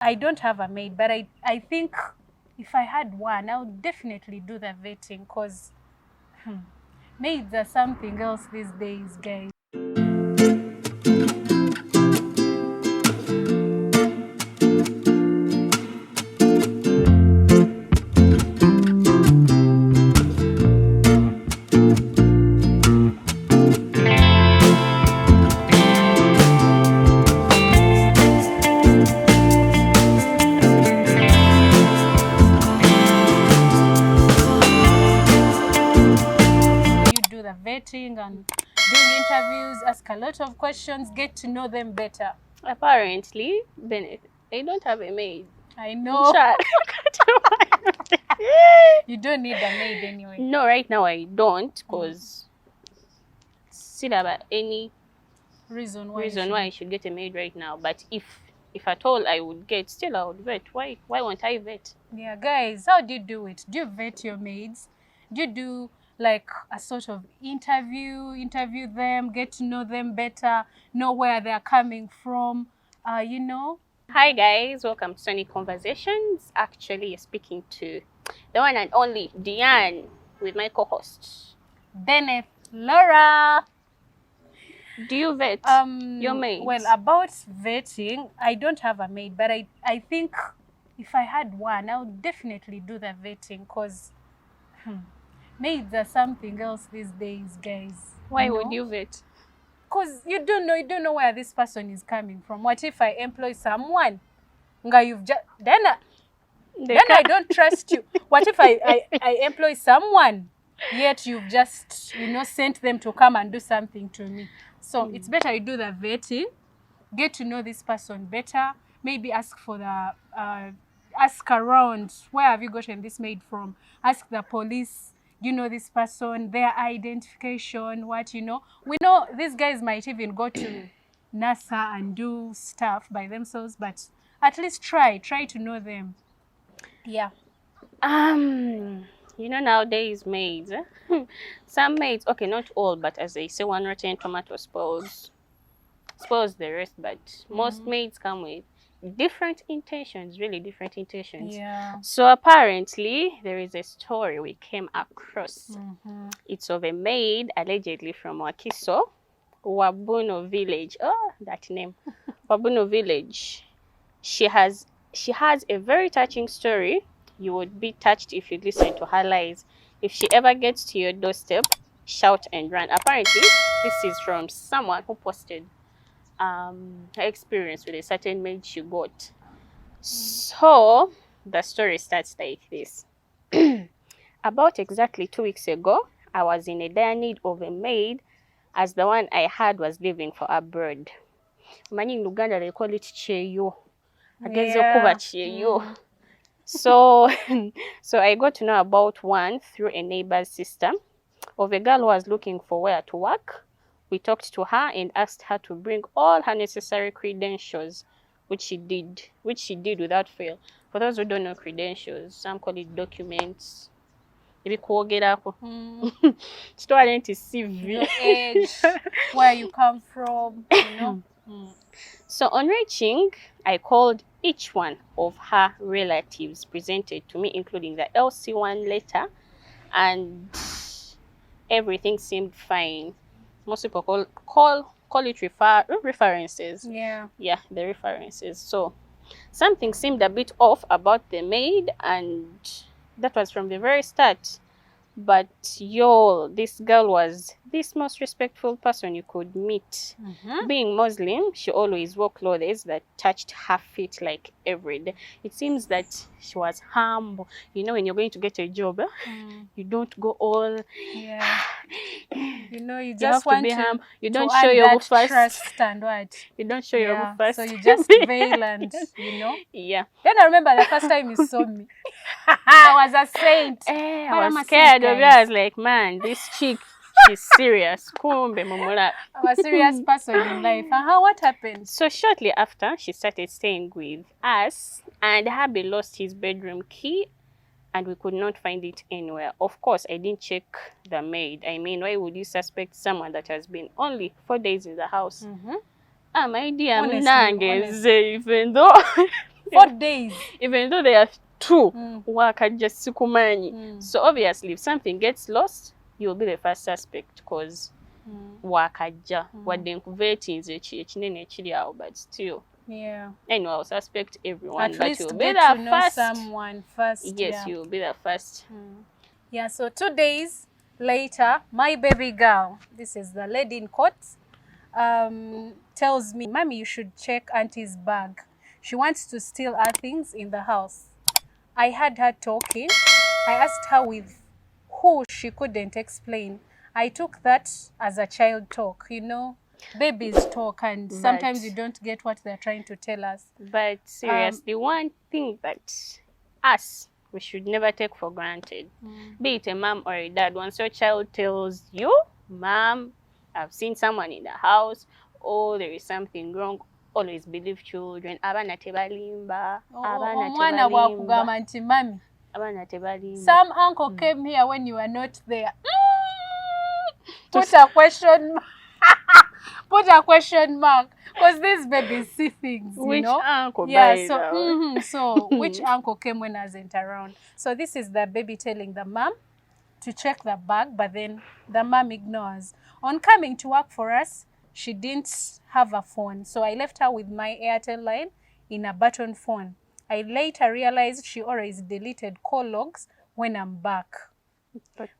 I don't have a maid, but I think if I had one, I would definitely do the vetting because maids are something else these days, guys. You do the vetting and doing interviews, ask a lot of questions, get to know them better. Apparently, Bennett, I don't have a maid. I know. Chat. You don't need a maid anyway. No, right now I don't, because see that about any Reason why I should get a maid right now. But if at all I would get, still I would vet. Why won't I vet? Yeah, guys, how do you do it? Do you vet your maids? Do you do like a sort of interview them, get to know them better, know where they're coming from, you know? Hi guys, welcome to Sunny Conversations. Actually, you're speaking to the one and only Diane with my co-host Bennett, Laura. Do you vet your maids? Well, about vetting, I don't have a maid, but I think if I had one, I would definitely do the vetting because maids are something else these days, guys. Why would you vet? Because you don't know where this person is coming from. What if I employ someone? Nga, you've just then I don't trust you. What if I employ someone, yet you've just sent them to come and do something to me? So it's better you do the vetting, get to know this person better. Maybe ask for the ask around, where have you gotten this maid from? Ask the police, you know this person, their identification, we know these guys might even go to NASA and do stuff by themselves, but at least try to know them. Yeah. Nowadays maids, some maids, okay, not all, but as they say, one rotten tomato spoils the rest. But most maids come with different intentions, really different intentions. Yeah. So apparently there is a story we came across. It's of a maid allegedly from Wakiso, Wabuno village. Oh, that name. Wabuno village. She has a very touching story. You would be touched if you listen to her lies. If she ever gets to your doorstep, shout and run. Apparently, this is from someone who posted her experience with a certain maid she got. So the story starts like this. About exactly 2 weeks ago, I was in a dire need of a maid, as the one I had was leaving for abroad. Mani in Uganda they call it cheyo. So I got to know about one through a neighbor's sister of a girl who was looking for where to work. We talked to her and asked her to bring all her necessary credentials, which she did without fail. For those who don't know credentials, some call it documents. Maybe student CV, your age, where you come from, So on reaching, I called each one of her relatives presented to me, including the LC1 letter, and everything seemed fine. Most people call it references. Yeah, the references. So something seemed a bit off about the maid, and that was from the very start. But this girl was this most respectful person you could meet. Being Muslim, she always wore clothes that touched her feet like every day. It seems that she was humble. When you're going to get a job, you don't go all... Yeah. You just have want to be humble. You don't to show earn your that first. trust and what? You don't show your Yeah, first. so you just veil and, Yeah. Then I remember the first time you saw me. I was a saint. I was scared of you. I was like, man, this chick, she's serious. I'm a serious person in life. What happened? So shortly after, she started staying with us, and Habi lost his bedroom key, and we could not find it anywhere. Of course, I didn't check the maid. I mean, why would you suspect someone that has been only 4 days in the house? My dear, Honestly. even though 4 days. Even though they are two, Mm. wakajja sikumanyi. Mm. So obviously, if something gets lost, you'll be the first suspect because wakajja wadde nkuva ekinze ekinene ekiri awo, but still. Yeah. Anyway, I'll suspect everyone, At but least you'll be get the to know first. someone first. Yes, Yeah. you'll be the first. Yeah, so 2 days later, my baby girl, this is the lady in court, tells me, Mommy, you should check Auntie's bag. She wants to steal our things in the house. I had her talking. I asked her with who, she couldn't explain. I took that as a child talk, you know. Babies talk and sometimes you don't get what they're trying to tell us. But seriously, one thing that we should never take for granted, be it a mom or a dad, once your child tells you, Mom, I've seen someone in the house, or there is something wrong, always believe children. Abana tebalimba, Omwana bwakugamba nti mami, abana tebalimba. some uncle came here when you were not there. Put a question mark. Put a question mark, because these babies see things, you Which know? uncle? Yeah, so which uncle came when I wasn't around? So this is the baby telling the mom to check the bag, but then the mom ignores. On coming to work for us, she didn't have a phone, so I left her with my Airtel line in a button phone. I later realized she always deleted call logs when I'm back.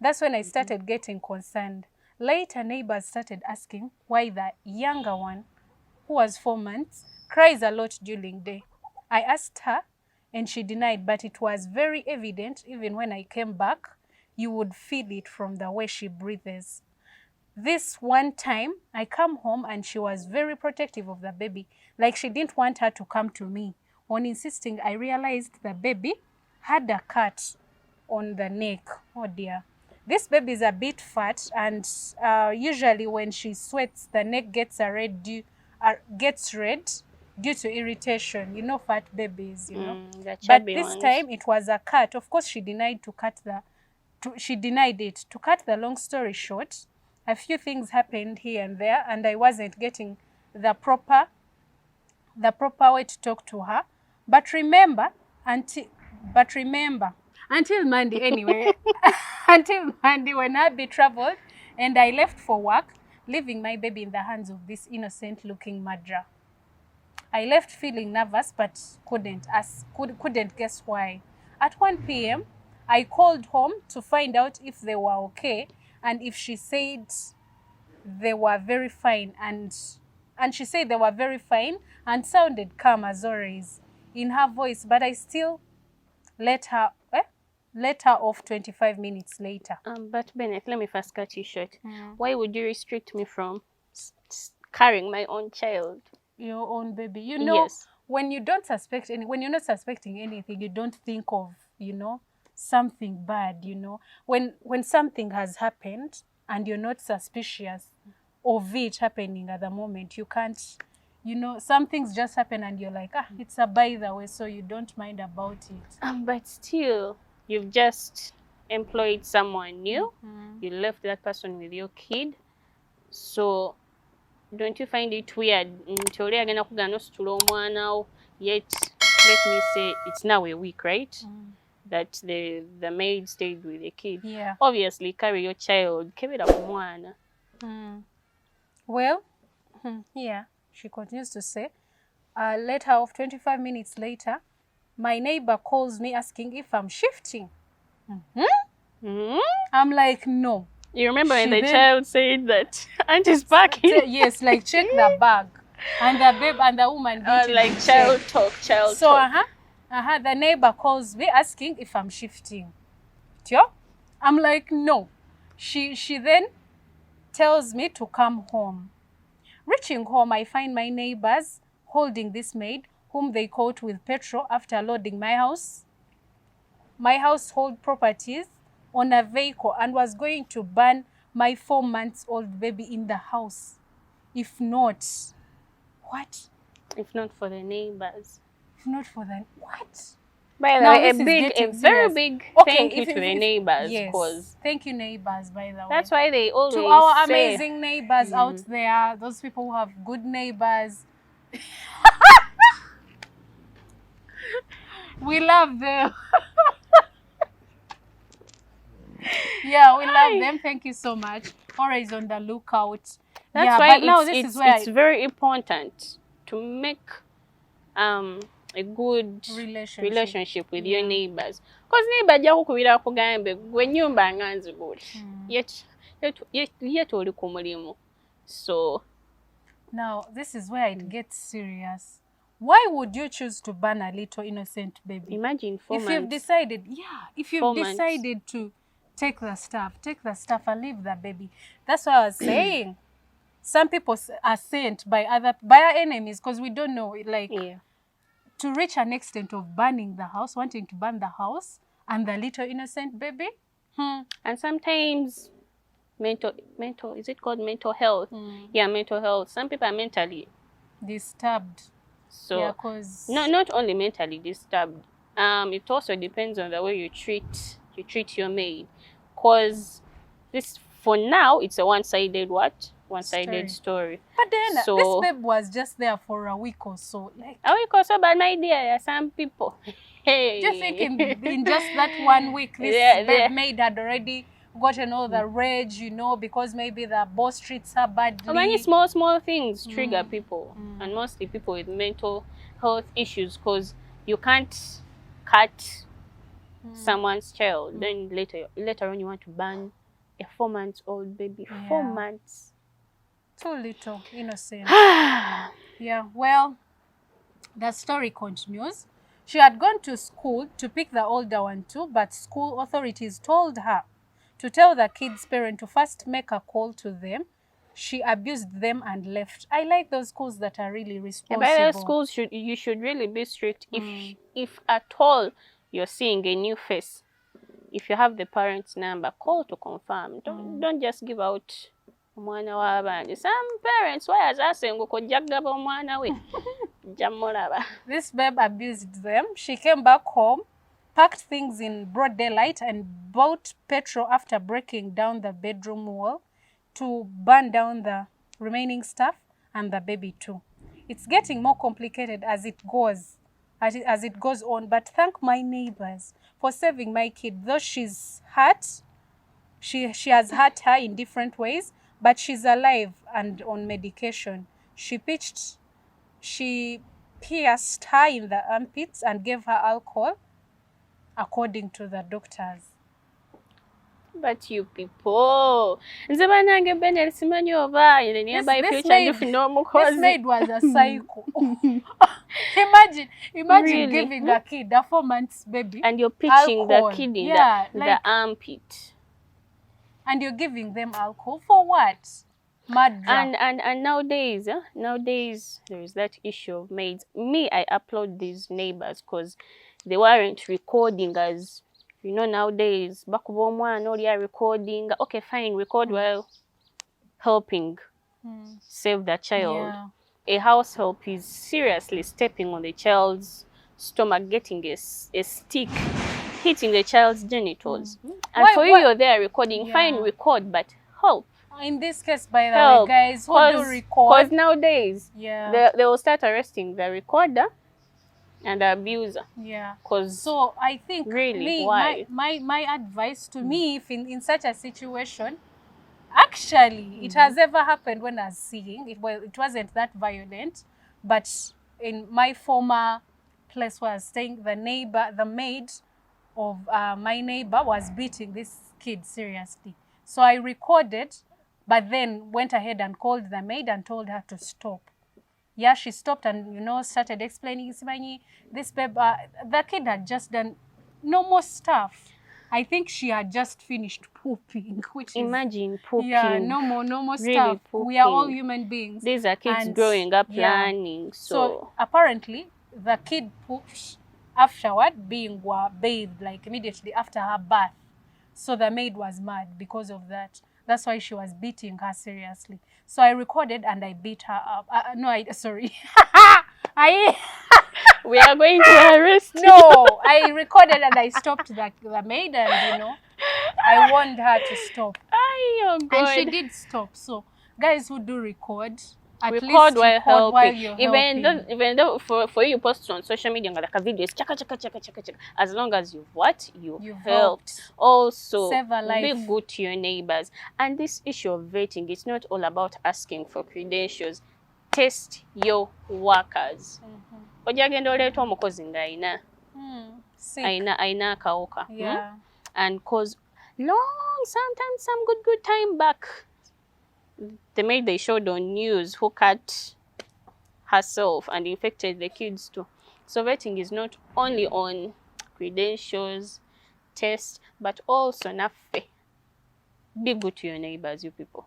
That's when I started getting concerned. Later, neighbors started asking why the younger one, who was 4 months, cries a lot during day. I asked her and she denied, but it was very evident even when I came back, you would feel it from the way she breathes. This one time, I come home and she was very protective of the baby, like she didn't want her to come to me. On insisting, I realized the baby had a cut on the neck. Oh dear. This baby is a bit fat, and usually when she sweats, the neck gets red due to irritation. You know, fat babies, you know. But this time it was a cut. Of course, she denied it. To cut the long story short, a few things happened here and there, and I wasn't getting the proper way to talk to her. But remember, until Monday anyway, until Monday when Abby traveled and I left for work, leaving my baby in the hands of this innocent-looking murderer. I left feeling nervous but couldn't guess why. At 1 p.m., I called home to find out if they were okay, and if she said they were very fine, and she said they were very fine and sounded calm as always in her voice, but I still let her off 25 minutes later. But Bennett, let me first cut you short. Why would you restrict me from carrying my own child? Your own baby. You know, yes. When you're not suspecting anything, you don't think of, you know, something bad, you know. When something has happened and you're not suspicious of it happening at the moment, you can't, you know, some things just happen and you're like, it's a by the way, so you don't mind about it. But still, you've just employed someone new. You left that person with your kid. So don't you find it weird? Yet, let me say, it's now a week, right? That the maid stayed with the kid. Yeah. Obviously, carry your child. Well, yeah, she continues to say, let her off 25 minutes later. My neighbor calls me asking if I'm shifting. I'm like, no. You remember when the child said that Auntie's packing? Yes, like check the bag. And the babe and the woman did like child talk. So, the neighbor calls me asking if I'm shifting. I'm like, no. She then tells me to come home. Reaching home, I find my neighbors holding this maid, whom they caught with petrol after loading my household properties on a vehicle, and was going to burn my 4-month-old baby in the house. If not, what? If not for the neighbors. If not for the what? By the way, a very big thank you to the neighbors. Yes. Thank you, neighbors, by the way. That's why they always to our amazing neighbors out there, those people who have good neighbors. We love them. Yeah, we love them. Thank you so much. Always on the lookout. That's yeah, why but now this is where it's very important to make a good relationship with your neighbors. Because neighbor jakukubira kugambe gwe nyumba nganzi guli. Yet oli ku mulimu. So now this is where it gets serious. Why would you choose to burn a little innocent baby? Imagine 4 months. If you've decided, if you've decided to take the stuff and leave the baby. That's what I was saying. Some people are sent by our enemies because we don't know, like, to reach an extent of burning the house, wanting to burn the house and the little innocent baby. And sometimes mental, is it called mental health? Yeah, mental health. Some people are mentally disturbed. So not only mentally disturbed. It also depends on the way you treat your maid. Because this, for now, it's a one-sided story. But then this babe was just there for a week or so. Like, a week or so, but my dear, some people. Hey. Do you think in just that 1 week, this babe maid had already gotten all the rage, you know, because maybe the boss treats her badly? Many small things trigger people, and mostly people with mental health issues, because you can't cut someone's child. Then later on you want to ban a 4-month-old baby. 4 months. Too little, innocent. Yeah, well, the story continues. She had gone to school to pick the older one too, but school authorities told her to tell the kid's parent to first make a call to them. She abused them and left. I like those schools that are really responsible. But schools you should really be strict. If at all you're seeing a new face, if you have the parent's number, call to confirm. Don't just give out omwana w'abandi. Some parents wayazasenga okujjagaba omwana we. Jamulaba. This babe abused them. She came back home, packed things in broad daylight, and bought petrol after breaking down the bedroom wall to burn down the remaining stuff and the baby too. It's getting more complicated as it goes on, but thank my neighbors for saving my kid. Though she's hurt, she has hurt her in different ways, but she's alive and on medication. She pierced her in the armpits and gave her alcohol, according to the doctors. But you people, this maid was a psycho. Imagine really? Giving a kid a 4 months baby and you're pitching alcohol. The kid in the armpit, and you're giving them alcohol for what? Mad drug. And nowadays there is that issue of maids. I applaud these neighbors because they weren't recording as, you know, nowadays bakuba omwana oli recording. Okay, fine, record while helping save the child. A house help is seriously stepping on the child's stomach, getting a stick, hitting the child's genitals. And you're there recording, fine, record, but help. In this case, by the way, guys, who do record? Because nowadays, they will start arresting the recorder and the abuser. Yeah. So I think really, my advice to me, if in such a situation, actually, it has ever happened when I was seeing it. Well, it wasn't that violent, but in my former place where I was staying, the maid of my neighbor was beating this kid seriously. So I recorded, but then went ahead and called the maid and told her to stop. Yeah, she stopped and, you know, started explaining, this babe, the kid had just done normal stuff. I think she had just finished pooping, which imagine pooping. Yeah, normal really stuff. Pooping. We are all human beings. These are kids growing up learning. So apparently, the kid pooped afterward, being bathed like immediately after her birth. So the maid was mad because of that. That's why she was beating her seriously. So I recorded and I beat her up. Sorry. We are going to arrest you. No, I recorded and I stopped the maid, and, you know, I warned her to stop. Oh, God. And she did stop. So guys who do record, At record least while record helping. while you're Even helping. even though for you post on social media like a videos, chaka. As long as you've You've helped. Also, Save a life. be good to your neighbors. And this issue of vetting, it's not all about asking for credentials. Test your workers. Ojja genda oleeta omukozi ng'ayina Sick. ayina akawuka. Yeah. And cause sometimes some good time back, the maid they showed on news who cut herself and infected the kids too. So vetting is not only on credentials, tests, but also naffe. Be good to your neighbors, you people.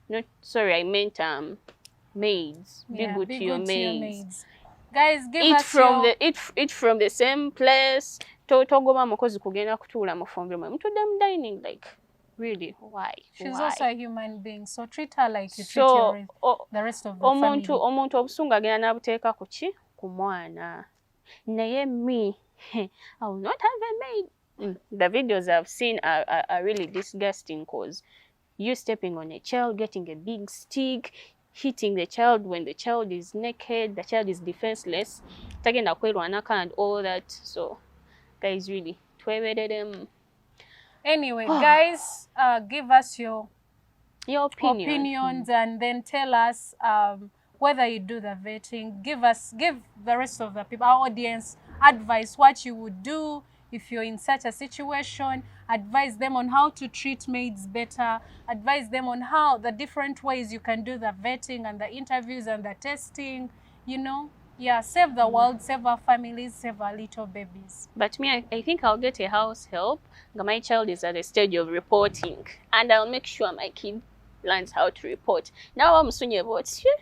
Not sorry, I meant maids. Be Yeah, good be to your good to your maids. maids. Guys, give Eat us from your... eat from the same place. Togoba mukozi kugenda kutuula mu fumbi mwe. Mutudde dining, like, really, why? She's Why? also a human being, so treat her like you treat So, the rest of the family. omuntu obusungu agenda n'abuteeka ku ki? Ku mwana. Naye me, I will not have a maid. The videos I've seen are really disgusting because you stepping on a child, getting a big stick, hitting the child when the child is naked, the child is defenseless, tagenda kwerwanako and all that. So, guys, really, tweberere them. Anyway, guys, give us your opinions and then tell us whether you do the vetting. Give the rest of the people, our audience, advice what you would do if you're in such a situation. Advise them on how to treat maids better. Advise them on how the different ways you can do the vetting and the interviews and the testing. You know, yeah, save the world, save our families, save our little babies. But me, I think I'll get a house help. My child is at the stage of reporting, and I'll make sure my kid learns how to report. Now I'm soon about you.